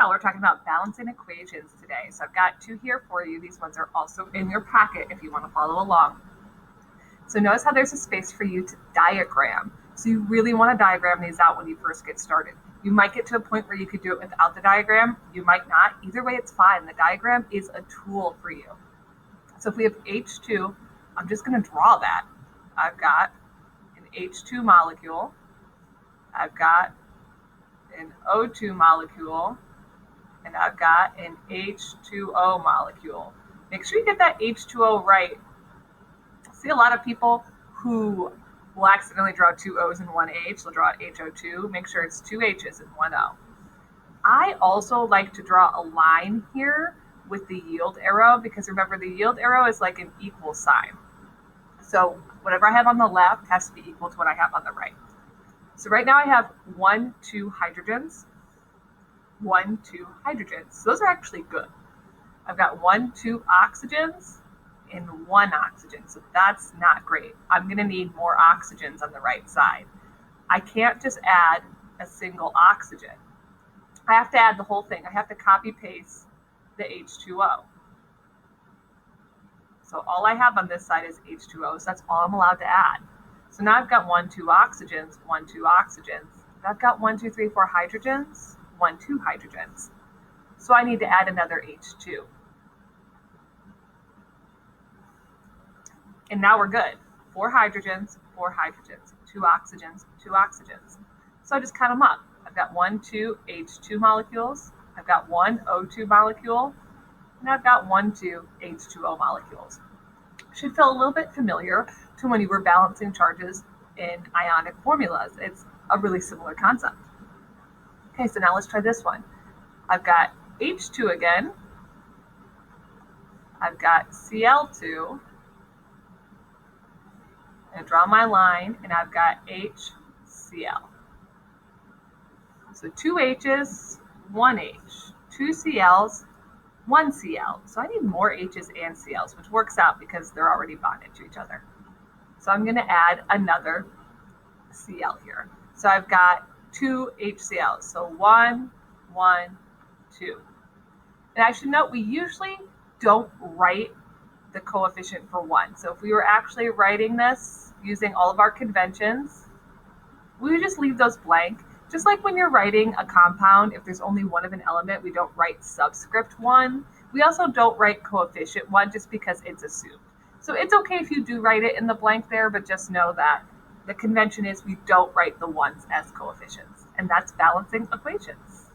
y'all, we're talking about balancing equations today. So I've got two here for you. These ones are also in your packet if you want to follow along. So notice how there's a space for you to diagram. So you really want to diagram these out when you first get started. You might get to a point where you could do it without the diagram. You might not. Either way, it's fine. The diagram is a tool for you. So if we have H2, I'm just going to draw that. I've got an H2 molecule. I've got an O2 molecule. And I've got an H2O molecule. Make sure you get that H2O right. I see a lot of people who will accidentally draw two O's and one H. They'll draw HO2. Make sure it's two H's and one O. I also like to draw a line here with the yield arrow because remember the yield arrow is like an equal sign. So whatever I have on the left has to be equal to what I have on the right. So right now I have 1, 2 hydrogens. 1, 2 hydrogens. So those are actually good. I've got 1, 2 oxygens and 1 oxygen. So that's not great. I'm going to need more oxygens on the right side. I can't just add a single oxygen. I have to add the whole thing. I have to copy paste the H2O. So all I have on this side is H2O. So that's all I'm allowed to add. So now I've got 1, 2 oxygens, 1, 2 oxygens. I've got 1, 2, 3, 4 hydrogens. 1, 2 hydrogens. So I need to add another H2. And now we're good. 4 hydrogens, 4 hydrogens, 2 oxygens, 2 oxygens. So I just count them up. I've got 1, 2 H2 molecules. I've got 1 O2 molecule. And I've got 1, 2 H2O molecules. Should feel a little bit familiar to when you were balancing charges in ionic formulas. It's a really similar concept. Okay, so now let's try this one. I've got H2 again. I've got Cl2. I'm going to draw my line, and I've got HCl. So 2 H's, 1 H. 2 Cl's, 1 Cl. So I need more H's and Cl's, which works out because they're already bonded to each other. So I'm going to add another Cl here. So I've got 2 HCl. So 1, 1, 2. And I should note we usually don't write the coefficient for 1. So if we were actually writing this using all of our conventions, we would just leave those blank. Just like when you're writing a compound, if there's only one of an element, we don't write subscript 1. We also don't write coefficient 1 just because it's assumed. So it's okay if you do write it in the blank there, but just know that the convention is we don't write the ones as coefficients, and that's balancing equations.